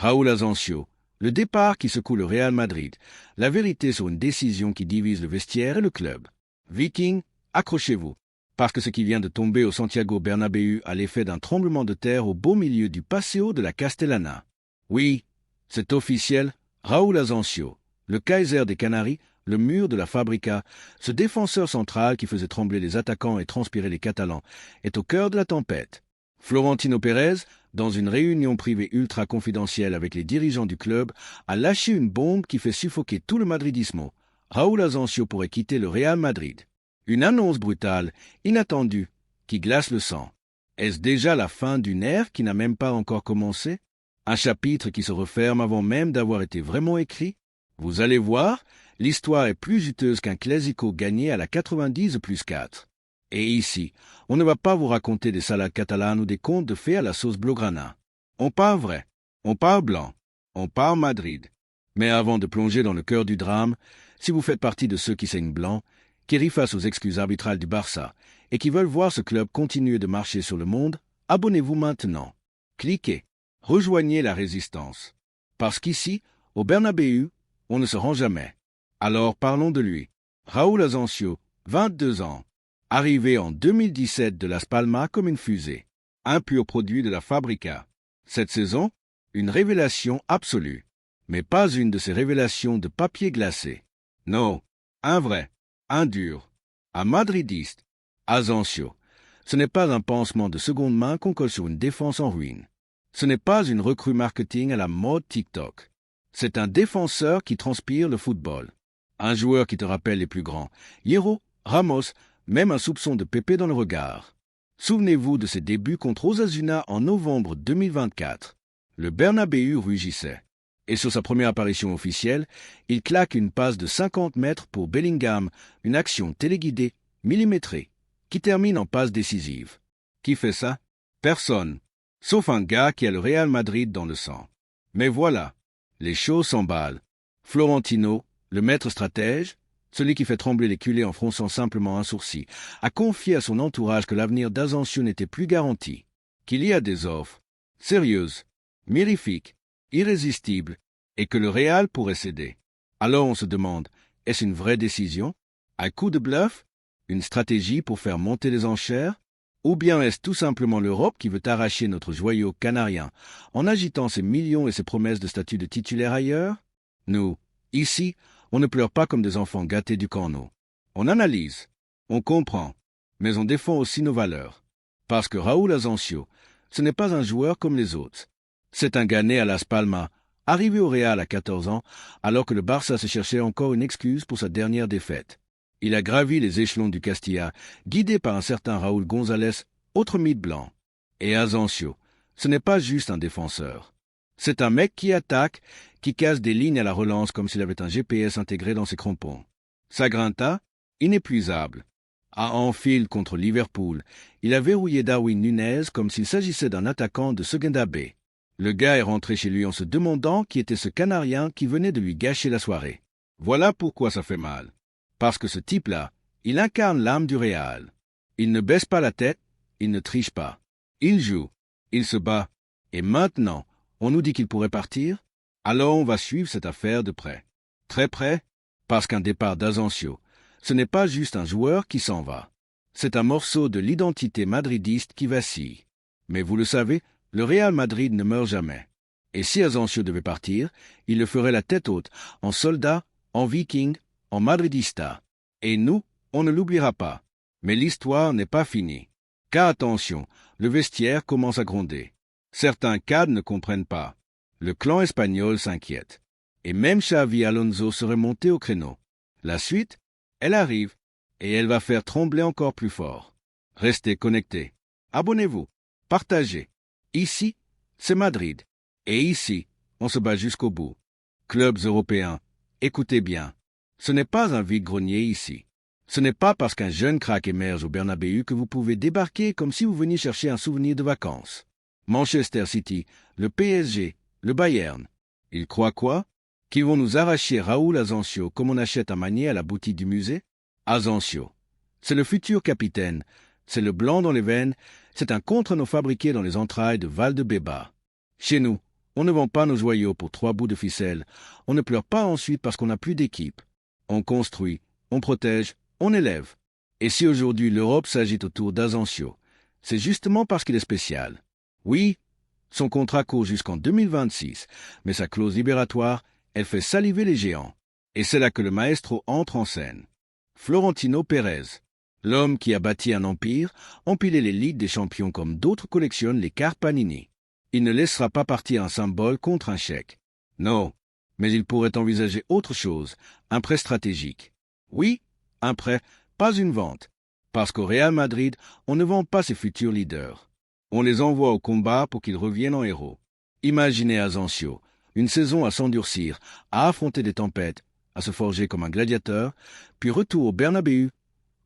Raúl Asensio, le départ qui secoue le Real Madrid, la vérité sur une décision qui divise le vestiaire et le club. Viking, accrochez-vous, parce que ce qui vient de tomber au Santiago Bernabéu a l'effet d'un tremblement de terre au beau milieu du Paseo de la Castellana. Oui, c'est officiel, Raúl Asensio, le Kaiser des Canaries, le mur de la Fabrica, ce défenseur central qui faisait trembler les attaquants et transpirer les Catalans, est au cœur de la tempête. Florentino Pérez, dans une réunion privée ultra confidentielle avec les dirigeants du club, a lâché une bombe qui fait suffoquer tout le madridismo. Raúl Asensio pourrait quitter le Real Madrid. Une annonce brutale, inattendue, qui glace le sang. Est-ce déjà la fin d'une ère qui n'a même pas encore commencé? Un chapitre qui se referme avant même d'avoir été vraiment écrit? Vous allez voir, l'histoire est plus juteuse qu'un classico gagné à la 90+4. Et ici, on ne va pas vous raconter des salades catalanes ou des contes de fées à la sauce blaugrana. On part vrai, on part blanc, on part Madrid. Mais avant de plonger dans le cœur du drame, si vous faites partie de ceux qui saignent blanc, qui rient face aux excuses arbitrales du Barça et qui veulent voir ce club continuer de marcher sur le monde, abonnez-vous maintenant. Cliquez, rejoignez la résistance. Parce qu'ici, au Bernabéu, on ne se rend jamais. Alors parlons de lui. Raúl Asensio, 22 ans. Arrivé en 2017 de Las Palmas comme une fusée. Un pur produit de la Fabrica. Cette saison, une révélation absolue. Mais pas une de ces révélations de papier glacé. Non, un vrai, un dur. Un madridiste. Asensio. Ce n'est pas un pansement de seconde main qu'on colle sur une défense en ruine. Ce n'est pas une recrue marketing à la mode TikTok. C'est un défenseur qui transpire le football. Un joueur qui te rappelle les plus grands. Hierro, Ramos, même un soupçon de Pépé dans le regard. Souvenez-vous de ses débuts contre Osasuna en novembre 2024. Le Bernabéu rugissait. Et sur sa première apparition officielle, il claque une passe de 50 mètres pour Bellingham, une action téléguidée, millimétrée, qui termine en passe décisive. Qui fait ça? Personne. Sauf un gars qui a le Real Madrid dans le sang. Mais voilà, les choses s'emballent. Florentino, le maître stratège, celui qui fait trembler les culés en fronçant simplement un sourcil, a confié à son entourage que l'avenir d'Asensio n'était plus garanti, qu'il y a des offres, sérieuses, mirifiques, irrésistibles, et que le Real pourrait céder. Alors on se demande, est-ce une vraie décision? Un coup de bluff? Une stratégie pour faire monter les enchères? Ou bien est-ce tout simplement l'Europe qui veut arracher notre joyau canarien en agitant ses millions et ses promesses de statut de titulaire ailleurs? Nous, ici, on ne pleure pas comme des enfants gâtés du corneau. On analyse, on comprend, mais on défend aussi nos valeurs. Parce que Raúl Asensio, ce n'est pas un joueur comme les autres. C'est un Ghané à Las Palmas, arrivé au Real à 14 ans, alors que le Barça se cherchait encore une excuse pour sa dernière défaite. Il a gravi les échelons du Castilla, guidé par un certain Raúl González, autre mythe blanc. Et Asensio, ce n'est pas juste un défenseur. C'est un mec qui attaque, qui casse des lignes à la relance comme s'il avait un GPS intégré dans ses crampons. Sa grinta, inépuisable. À Anfield contre Liverpool, il a verrouillé Darwin Núñez comme s'il s'agissait d'un attaquant de Segunda B. Le gars est rentré chez lui en se demandant qui était ce Canarien qui venait de lui gâcher la soirée. Voilà pourquoi ça fait mal. Parce que ce type-là, il incarne l'âme du Real. Il ne baisse pas la tête, il ne triche pas. Il joue, il se bat. Et maintenant, on nous dit qu'il pourrait partir? Alors on va suivre cette affaire de près. Très près, parce qu'un départ d'Asensio, ce n'est pas juste un joueur qui s'en va. C'est un morceau de l'identité madridiste qui vacille. Mais vous le savez, le Real Madrid ne meurt jamais. Et si Asensio devait partir, il le ferait la tête haute, en soldat, en viking, en madridista. Et nous, on ne l'oubliera pas. Mais l'histoire n'est pas finie. Car attention, le vestiaire commence à gronder. Certains cadres ne comprennent pas. Le clan espagnol s'inquiète. Et même Xavi Alonso serait monté au créneau. La suite, elle arrive, et elle va faire trembler encore plus fort. Restez connectés. Abonnez-vous. Partagez. Ici, c'est Madrid. Et ici, on se bat jusqu'au bout. Clubs européens, écoutez bien. Ce n'est pas un vide-grenier ici. Ce n'est pas parce qu'un jeune crack émerge au Bernabéu que vous pouvez débarquer comme si vous veniez chercher un souvenir de vacances. Manchester City, le PSG, le Bayern. Ils croient quoi? Qu'ils vont nous arracher Raúl Asensio comme on achète un manier à la boutique du musée? Asensio, c'est le futur capitaine, c'est le blanc dans les veines, c'est un contre-nos fabriqué dans les entrailles de Valdebebas. Chez nous, On ne vend pas nos joyaux pour 3 bouts de ficelle. On ne pleure pas ensuite parce qu'on n'a plus d'équipe. On construit, on protège, on élève. Et si aujourd'hui l'Europe s'agite autour d'Asensio, c'est justement parce qu'il est spécial. Oui, son contrat court jusqu'en 2026, mais sa clause libératoire, elle fait saliver les géants. Et c'est là que le maestro entre en scène. Florentino Pérez, l'homme qui a bâti un empire, empilé les ligues des champions comme d'autres collectionnent les cartes Panini. Il ne laissera pas partir un symbole contre un chèque. Non, mais il pourrait envisager autre chose, un prêt stratégique. Oui, un prêt, pas une vente. Parce qu'au Real Madrid, on ne vend pas ses futurs leaders. On les envoie au combat pour qu'ils reviennent en héros. Imaginez Asensio, une saison à s'endurcir, à affronter des tempêtes, à se forger comme un gladiateur, puis retour au Bernabéu,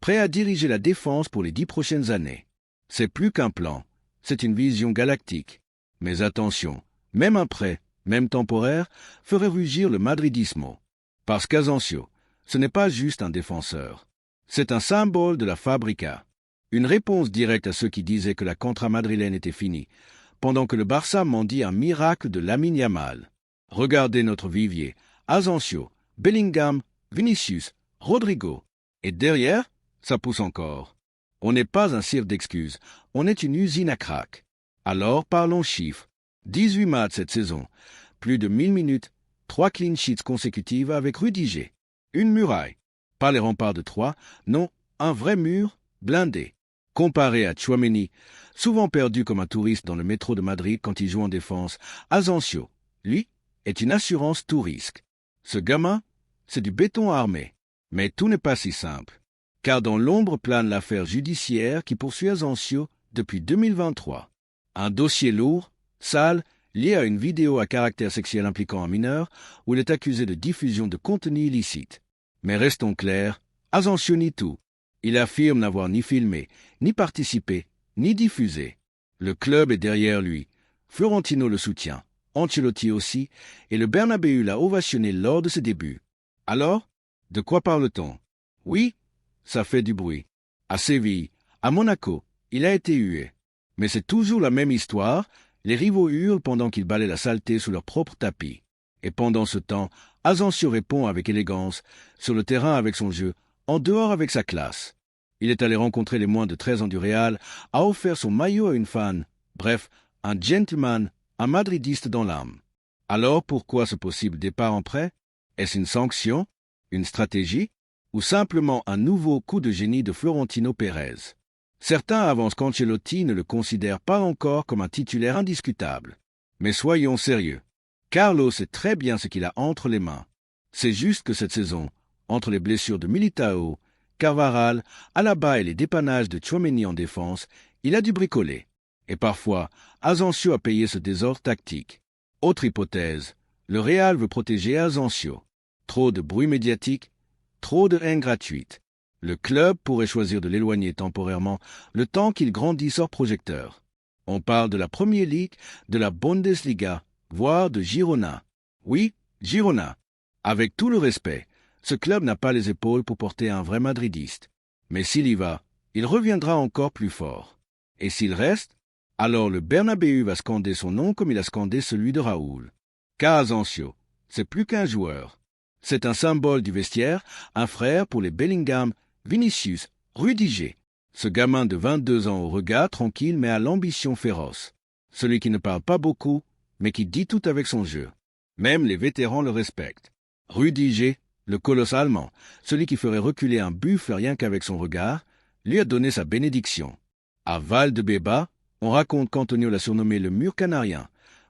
prêt à diriger la défense pour les 10 prochaines années. C'est plus qu'un plan, c'est une vision galactique. Mais attention, même un prêt, même temporaire, ferait rugir le madridismo. Parce qu'Asensio, ce n'est pas juste un défenseur. C'est un symbole de la Fabrica. Une réponse directe à ceux qui disaient que la contra madrilène était finie, pendant que le Barça mendie un miracle de Lamine Yamal. Regardez notre vivier, Asensio, Bellingham, Vinicius, Rodrigo. Et derrière, ça pousse encore. On n'est pas un cirque d'excuses, on est une usine à crack. Alors parlons chiffres. 18 matchs cette saison, plus de 1000 minutes, 3 clean sheets consécutives avec Rudiger. Une muraille. Pas les remparts de Troyes, non, un vrai mur blindé. Comparé à Tchouaméni, souvent perdu comme un touriste dans le métro de Madrid quand il joue en défense, Asensio, lui, est une assurance tout risque. Ce gamin, c'est du béton armé. Mais tout n'est pas si simple. Car dans l'ombre plane l'affaire judiciaire qui poursuit Asensio depuis 2023. Un dossier lourd, sale, lié à une vidéo à caractère sexuel impliquant un mineur, où il est accusé de diffusion de contenu illicite. Mais restons clairs, Asensio nie tout. Il affirme n'avoir ni filmé, ni participé, ni diffusé. Le club est derrière lui. Florentino le soutient, Ancelotti aussi, et le Bernabéu l'a ovationné lors de ses débuts. Alors, de quoi parle-t-on? Oui, ça fait du bruit. À Séville, à Monaco, il a été hué. Mais c'est toujours la même histoire, les rivaux hurlent pendant qu'ils balaient la saleté sous leur propre tapis. Et pendant ce temps, Asensio répond avec élégance, sur le terrain avec son jeu, en dehors avec sa classe. Il est allé rencontrer les moins de 13 ans du Real, a offert son maillot à une fan, bref, un gentleman, un madridiste dans l'âme. Alors pourquoi ce possible départ en prêt? Est-ce une sanction, une stratégie, ou simplement un nouveau coup de génie de Florentino Pérez? Certains avancent qu'Ancelotti ne le considère pas encore comme un titulaire indiscutable. Mais soyons sérieux. Carlo sait très bien ce qu'il a entre les mains. C'est juste que cette saison, entre les blessures de Militao, Carvajal, Alaba et les dépannages de Tchouaméni en défense, il a dû bricoler. Et parfois, Asensio a payé ce désordre tactique. Autre hypothèse, le Real veut protéger Asensio. Trop de bruit médiatique, trop de haine gratuite. Le club pourrait choisir de l'éloigner temporairement le temps qu'il grandisse hors projecteur. On parle de la Premier League, de la Bundesliga, voire de Girona. Oui, Girona. Avec tout le respect, ce club n'a pas les épaules pour porter un vrai madridiste. Mais s'il y va, il reviendra encore plus fort. Et s'il reste, alors le Bernabéu va scander son nom comme il a scandé celui de Raoul. Car Asensio, c'est plus qu'un joueur. C'est un symbole du vestiaire, un frère pour les Bellingham, Vinicius, Rudiger. Ce gamin de 22 ans au regard tranquille mais à l'ambition féroce. Celui qui ne parle pas beaucoup, mais qui dit tout avec son jeu. Même les vétérans le respectent. Rudiger, le colosse allemand, celui qui ferait reculer un buffle rien qu'avec son regard, lui a donné sa bénédiction. À Valdebeba, on raconte qu'Antonio l'a surnommé le mur canarien,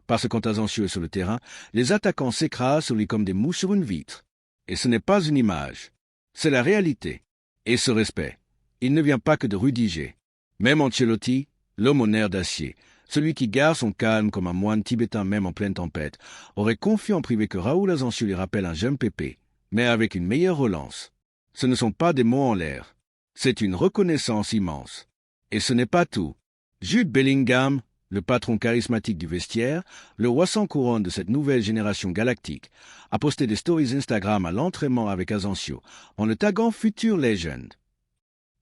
parce que quand Asensio est sur le terrain, les attaquants s'écrasent sur lui comme des mouches sur une vitre. Et ce n'est pas une image, c'est la réalité. Et ce respect, il ne vient pas que de Rudiger. Même Ancelotti, l'homme au nerf d'acier, celui qui garde son calme comme un moine tibétain même en pleine tempête, aurait confié en privé que Raoul Asensio lui rappelle un jeune pépé, mais avec une meilleure relance. Ce ne sont pas des mots en l'air, c'est une reconnaissance immense. Et ce n'est pas tout. Jude Bellingham, le patron charismatique du vestiaire, le roi sans couronne de cette nouvelle génération galactique, a posté des stories Instagram à l'entraînement avec Asensio, en le taguant Future Legend.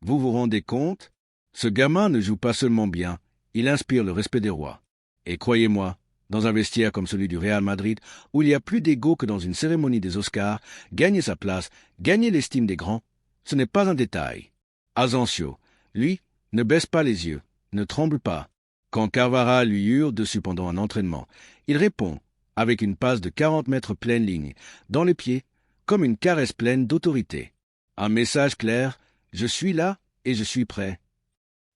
Vous vous rendez compte? Ce gamin ne joue pas seulement bien, il inspire le respect des rois. Et croyez-moi, Dans un vestiaire comme celui du Real Madrid, où il y a plus d'ego que dans une cérémonie des Oscars, gagner sa place, gagner l'estime des grands, ce n'est pas un détail. Asensio, lui, ne baisse pas les yeux, ne tremble pas. Quand Carvara lui hurle dessus pendant un entraînement, il répond, avec une passe de 40 mètres pleine ligne, dans les pieds, comme une caresse pleine d'autorité. Un message clair, je suis là et je suis prêt.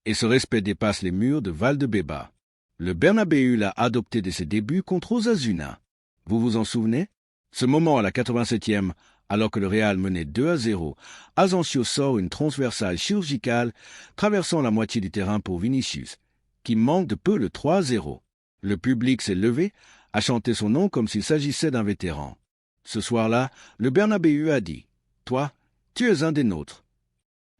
Et ce respect dépasse les murs de Valdebeba. Le Bernabéu l'a adopté dès ses débuts contre Osasuna. Vous vous en souvenez? Ce moment à la 87e, alors que le Real menait 2-0, Asensio sort une transversale chirurgicale, traversant la moitié du terrain pour Vinicius, qui manque de peu le 3-0. Le public s'est levé, a chanté son nom comme s'il s'agissait d'un vétéran. Ce soir-là, le Bernabéu a dit « Toi, tu es un des nôtres ».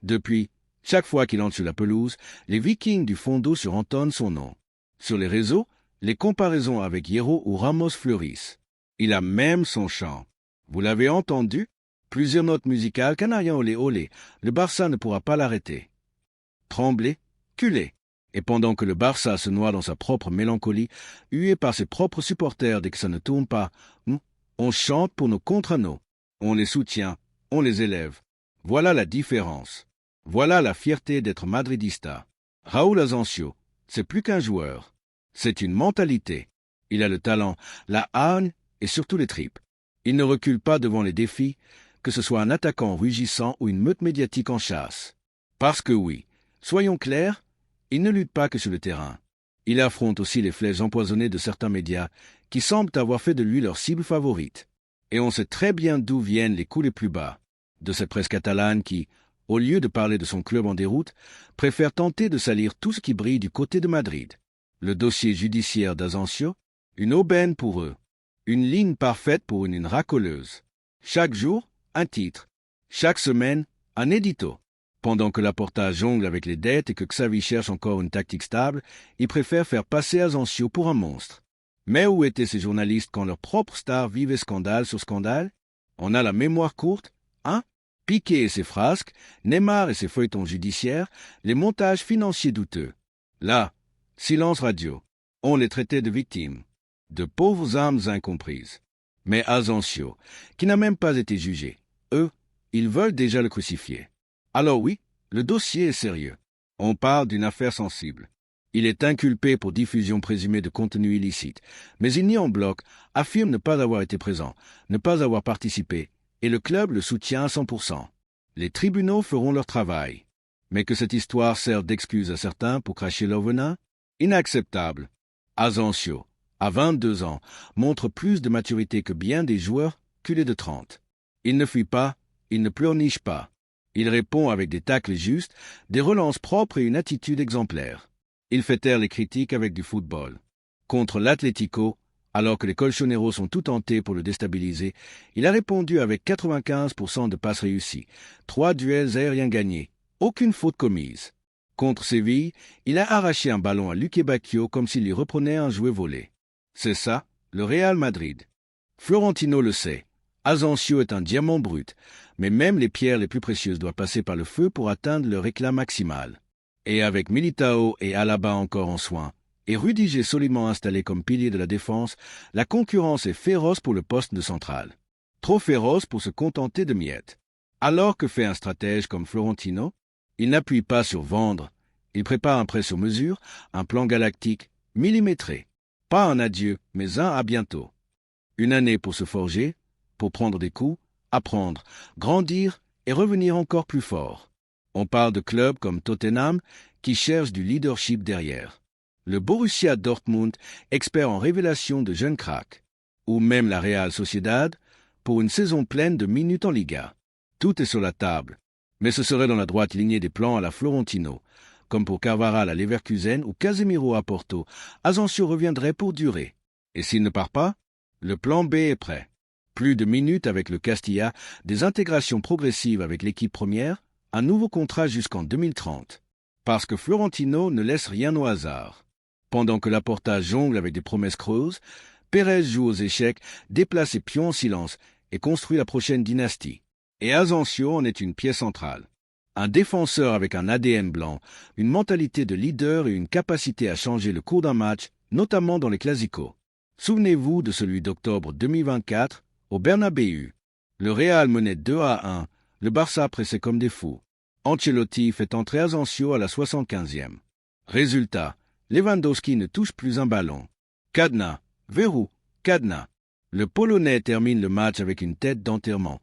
Depuis, chaque fois qu'il entre sur la pelouse, les Vikings du Fondo surentonnent son nom. Sur les réseaux, les comparaisons avec Hierro ou Ramos fleurissent. Il a même son chant. Vous l'avez entendu? Plusieurs notes musicales, canarien olé olé, le Barça ne pourra pas l'arrêter. Tremblé, culé. Et pendant que le Barça se noie dans sa propre mélancolie, hué par ses propres supporters dès que ça ne tourne pas, on chante pour nos contre-nos. On les soutient, on les élève. Voilà la différence. Voilà la fierté d'être madridista. Raúl Asensio, c'est plus qu'un joueur. C'est une mentalité. Il a le talent, la hargne et surtout les tripes. Il ne recule pas devant les défis, que ce soit un attaquant rugissant ou une meute médiatique en chasse. Parce que oui, soyons clairs, il ne lutte pas que sur le terrain. Il affronte aussi les flèches empoisonnées de certains médias qui semblent avoir fait de lui leur cible favorite. Et on sait très bien d'où viennent les coups les plus bas. De cette presse catalane qui, au lieu de parler de son club en déroute, préfère tenter de salir tout ce qui brille du côté de Madrid. Le dossier judiciaire d'Asensio, une aubaine pour eux. Une ligne parfaite pour une racoleuse. Chaque jour, un titre. Chaque semaine, un édito. Pendant que Laporta jongle avec les dettes et que Xavi cherche encore une tactique stable, il préfère faire passer Asensio pour un monstre. Mais où étaient ces journalistes quand leur propre star vivait scandale sur scandale? On a la mémoire courte, hein? Piqué et ses frasques, Neymar et ses feuilletons judiciaires, les montages financiers douteux. Là, silence radio. On les traitait de victimes. De pauvres âmes incomprises. Mais Asensio, qui n'a même pas été jugé, eux, ils veulent déjà le crucifier. Alors oui, le dossier est sérieux. On parle d'une affaire sensible. Il est inculpé pour diffusion présumée de contenu illicite, mais il nie en bloc, affirme ne pas avoir été présent, ne pas avoir participé, et le club le soutient à 100%. Les tribunaux feront leur travail. Mais que cette histoire serve d'excuse à certains pour cracher leur venin? Inacceptable. Asensio, à 22 ans, montre plus de maturité que bien des joueurs culés de 30. Il ne fuit pas, il ne pleurniche pas. Il répond avec des tacles justes, des relances propres et une attitude exemplaire. Il fait taire les critiques avec du football. Contre l'Atlético, alors que les Colchoneros sont tout tentés pour le déstabiliser, il a répondu avec 95% de passes réussies, 3 duels aériens gagnés, aucune faute commise. Contre Séville, il a arraché un ballon à Luque Bacchio comme s'il lui reprenait un jouet volé. C'est ça, le Real Madrid. Florentino le sait. Asensio est un diamant brut, mais même les pierres les plus précieuses doivent passer par le feu pour atteindre leur éclat maximal. Et avec Militao et Alaba encore en soins, et Rudiger solidement installé comme pilier de la défense, la concurrence est féroce pour le poste de central. Trop féroce pour se contenter de miettes. Alors que fait un stratège comme Florentino? Il n'appuie pas sur vendre. Il prépare un prêt sur mesure, un plan galactique, millimétré. Pas un adieu, mais un à bientôt. Une année pour se forger, pour prendre des coups, apprendre, grandir et revenir encore plus fort. On parle de clubs comme Tottenham qui cherchent du leadership derrière. Le Borussia Dortmund, expert en révélation de jeunes cracks. Ou même la Real Sociedad, pour une saison pleine de minutes en Liga. Tout est sur la table. Mais ce serait dans la droite lignée des plans à la Florentino. Comme pour Carvajal à Leverkusen ou Casemiro à Porto, Asensio reviendrait pour durer. Et s'il ne part pas, le plan B est prêt. Plus de minutes avec le Castilla, des intégrations progressives avec l'équipe première, un nouveau contrat jusqu'en 2030. Parce que Florentino ne laisse rien au hasard. Pendant que Laporta jongle avec des promesses creuses, Pérez joue aux échecs, déplace ses pions en silence et construit la prochaine dynastie. Et Asensio en est une pièce centrale. Un défenseur avec un ADN blanc, une mentalité de leader et une capacité à changer le cours d'un match, notamment dans les clasicos. Souvenez-vous de celui d'octobre 2024 au Bernabéu. Le Real menait 2-1, le Barça pressait comme des fous. Ancelotti fait entrer Asensio à la 75e. Résultat, Lewandowski ne touche plus un ballon. Cadenas, verrou, cadenas. Le Polonais termine le match avec une tête d'enterrement,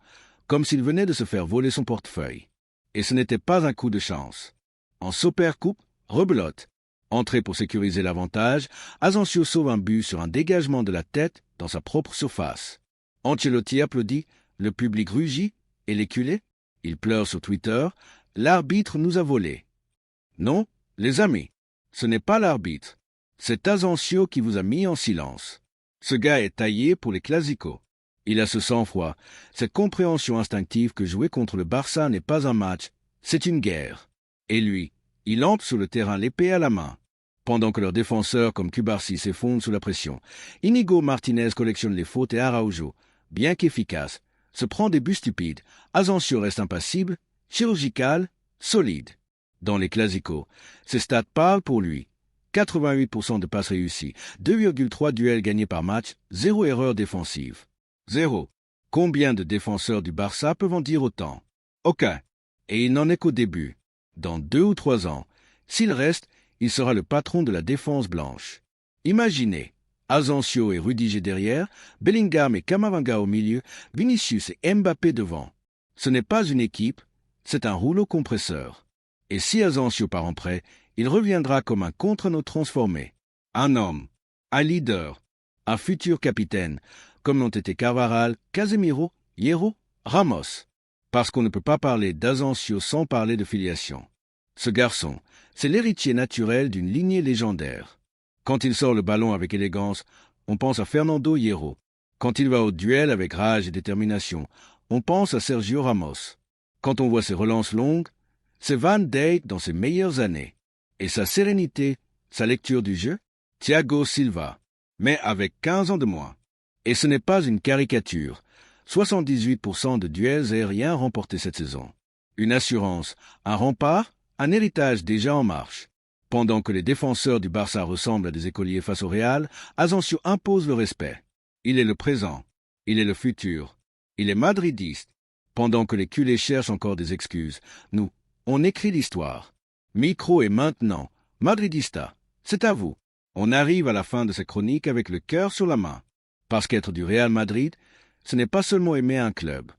comme s'il venait de se faire voler son portefeuille. Et ce n'était pas un coup de chance. En Supercoupe, rebelote. Entré pour sécuriser l'avantage, Asensio sauve un but sur un dégagement de la tête dans sa propre surface. Ancelotti applaudit, le public rugit, et les culés, il pleure sur Twitter, l'arbitre nous a volés. Non, les amis, ce n'est pas l'arbitre. C'est Asensio qui vous a mis en silence. Ce gars est taillé pour les clasicos. Il a ce sang-froid, cette compréhension instinctive que jouer contre le Barça n'est pas un match, c'est une guerre. Et lui, il entre sur le terrain l'épée à la main. Pendant que leurs défenseurs comme Cubarsí s'effondrent sous la pression, Inigo Martinez collectionne les fautes et Araujo, bien qu'efficace, se prend des buts stupides. Asensio reste impassible, chirurgical, solide. Dans les clasicos, ses stats parlent pour lui. 88% de passes réussies, 2,3 duels gagnés par match, 0 erreur défensive. 0. Combien de défenseurs du Barça peuvent en dire autant? Aucun. Et il n'en est qu'au début. Dans 2 ou 3 ans, s'il reste, il sera le patron de la défense blanche. Imaginez, Asensio et Rudiger derrière, Bellingham et Camavinga au milieu, Vinicius et Mbappé devant. Ce n'est pas une équipe, c'est un rouleau compresseur. Et si Asensio part en prêt, il reviendra comme un contre-nos transformé. Un homme, un leader, un futur capitaine, comme l'ont été Carvajal, Casemiro, Hierro, Ramos. Parce qu'on ne peut pas parler d'Asensio sans parler de filiation. Ce garçon, c'est l'héritier naturel d'une lignée légendaire. Quand il sort le ballon avec élégance, on pense à Fernando Hierro. Quand il va au duel avec rage et détermination, on pense à Sergio Ramos. Quand on voit ses relances longues, c'est Van Dijk dans ses meilleures années. Et sa sérénité, sa lecture du jeu, Thiago Silva, mais avec 15 ans de moins. Et ce n'est pas une caricature. 78% de duels aériens remportés cette saison. Une assurance, un rempart, un héritage déjà en marche. Pendant que les défenseurs du Barça ressemblent à des écoliers face au Real, Asensio impose le respect. Il est le présent, il est le futur, il est madridiste. Pendant que les culés cherchent encore des excuses, nous, on écrit l'histoire. Micro est maintenant, Madridista, c'est à vous. On arrive à la fin de cette chronique avec le cœur sur la main. Parce qu'être du Real Madrid, ce n'est pas seulement aimer un club.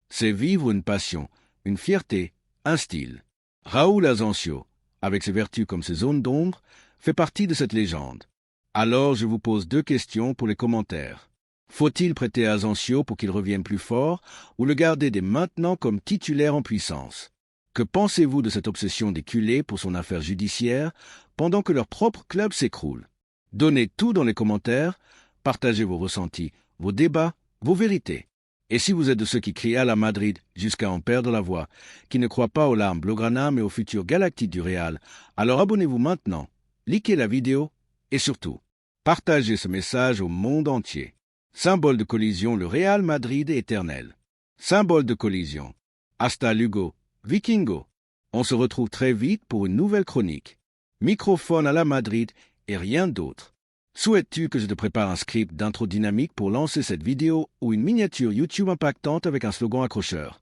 C'est vivre une passion, une fierté, un style. Raúl Asensio, avec ses vertus comme ses zones d'ombre, fait partie de cette légende. Alors je vous pose 2 questions pour les commentaires. Faut-il prêter Asensio pour qu'il revienne plus fort ou le garder dès maintenant comme titulaire en puissance? Que pensez-vous de cette obsession des culés pour son affaire judiciaire pendant que leur propre club s'écroule? Donnez tout dans les commentaires, partagez vos ressentis, vos débats, vos vérités. Et si vous êtes de ceux qui crient à la Madrid jusqu'à en perdre la voix, qui ne croient pas aux larmes Blaugrana mais au futur galactique du Real, alors abonnez-vous maintenant, likez la vidéo et surtout, partagez ce message au monde entier. Symbole de collision, le Real Madrid éternel. Symbole de collision. Hasta luego, Vikingo. On se retrouve très vite pour une nouvelle chronique. Microphone à la Madrid et rien d'autre. Souhaites-tu que je te prépare un script d'intro dynamique pour lancer cette vidéo ou une miniature YouTube impactante avec un slogan accrocheur?